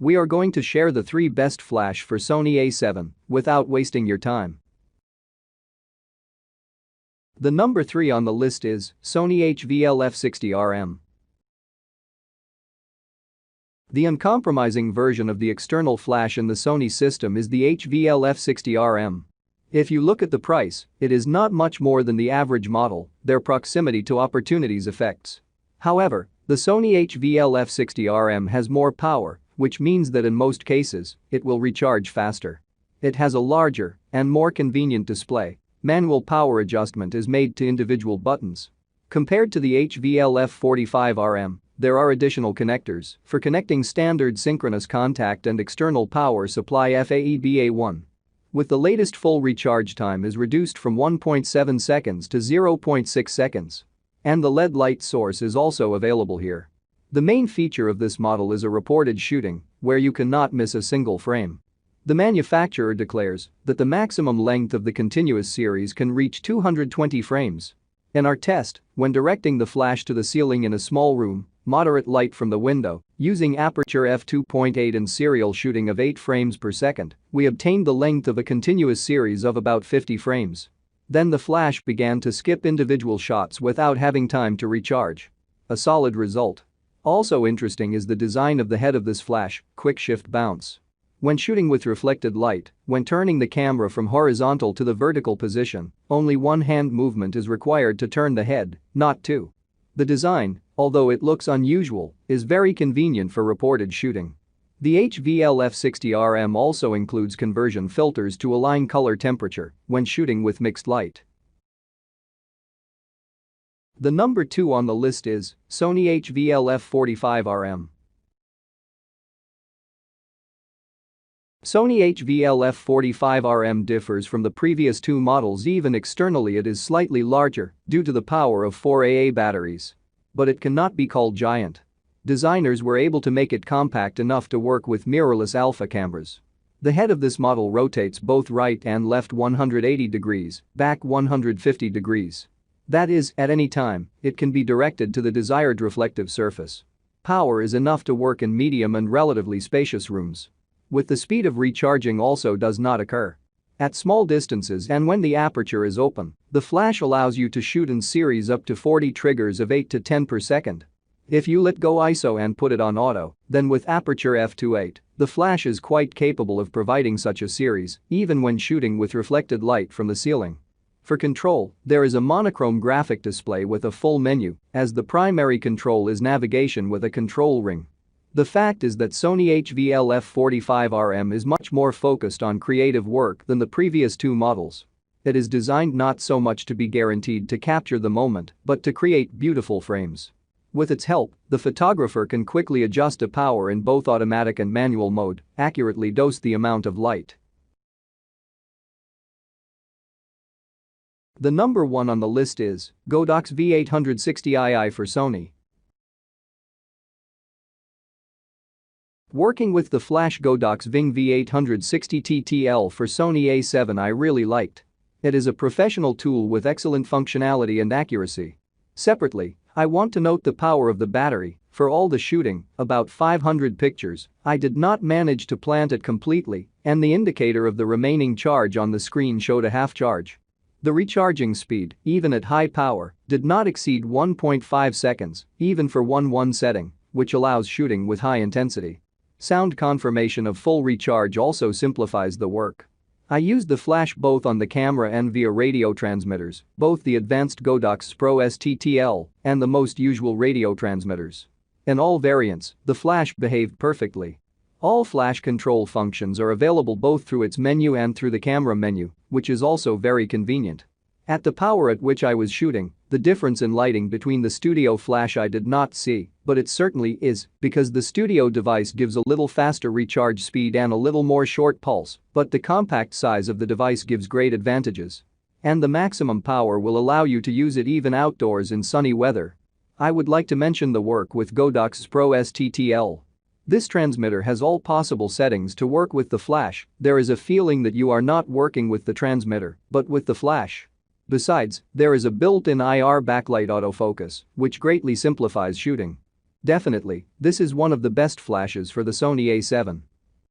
we are going to share the 3 best flash for Sony A7 without wasting your time. The number 3 on the list is Sony A7iii. The uncompromising version of the external flash in the Sony system is the A7iii. If you look at the price, it is not much more than the average model, their proximity to opportunities effects. However, the Sony A7iii has more power, which means that in most cases, it will recharge faster. It has a larger and more convenient display. Manual power adjustment is made to individual buttons. Compared to the A7iii, there are additional connectors for connecting standard synchronous contact and external power supply FAEBA1. With the latest full recharge time is reduced from 1.7 seconds to 0.6 seconds. And the LED light source is also available here. The main feature of this model is a reported shooting, where you cannot miss a single frame. The manufacturer declares that the maximum length of the continuous series can reach 220 frames. In our test, when directing the flash to the ceiling in a small room, moderate light from the window, using aperture f2.8 and serial shooting of 8 frames per second, we obtained the length of a continuous series of about 50 frames. Then the flash began to skip individual shots without having time to recharge. A solid result. Also interesting is the design of the head of this flash, quick shift bounce. When shooting with reflected light, when turning the camera from horizontal to the vertical position, only one hand movement is required to turn the head, not two. The design, although it looks unusual, is very convenient for reported shooting. The A7iii also includes conversion filters to align color temperature when shooting with mixed light. The number 2 on the list is Sony A7iii. Sony A7iii differs from the previous 2 models. Even externally it is slightly larger due to the power of 4 AA batteries. But it cannot be called giant. Designers were able to make it compact enough to work with mirrorless alpha cameras. The head of this model rotates both right and left 180 degrees, back 150 degrees. That is, at any time, it can be directed to the desired reflective surface. Power is enough to work in medium and relatively spacious rooms. With the speed of recharging also does not occur. At small distances and when the aperture is open, the flash allows you to shoot in series up to 40 triggers of 8 to 10 per second. If you let go ISO and put it on auto, then with aperture f2.8, the flash is quite capable of providing such a series, even when shooting with reflected light from the ceiling. For control, there is a monochrome graphic display with a full menu, as the primary control is navigation with a control ring. The fact is that Sony A7iii is much more focused on creative work than the previous 2 models. It is designed not so much to be guaranteed to capture the moment, but to create beautiful frames. With its help, the photographer can quickly adjust the power in both automatic and manual mode, accurately dose the amount of light. The number 1 on the list is Godox V860ii for Sony. Working with the flash Godox Ving V860 TTL for Sony A7 I really liked. It is a professional tool with excellent functionality and accuracy. Separately, I want to note the power of the battery. For all the shooting, about 500 pictures, I did not manage to plant it completely, and the indicator of the remaining charge on the screen showed a half charge. The recharging speed, even at high power, did not exceed 1.5 seconds, even for 1.1 setting, which allows shooting with high intensity. Sound confirmation of full recharge also simplifies the work. I used the flash both on the camera and via radio transmitters, both the advanced Godox Pro STTL and the most usual radio transmitters. In all variants, the flash behaved perfectly. All flash control functions are available both through its menu and through the camera menu, which is also very convenient. At the power at which I was shooting, the difference in lighting between the studio flash I did not see, but it certainly is, because the studio device gives a little faster recharge speed and a little more short pulse, but the compact size of the device gives great advantages. And the maximum power will allow you to use it even outdoors in sunny weather. I would like to mention the work with Godox Pro STTL. This transmitter has all possible settings to work with the flash. There is a feeling that you are not working with the transmitter, but with the flash. Besides, there is a built-in IR backlight autofocus, which greatly simplifies shooting. Definitely, this is one of the best flashes for the Sony A7.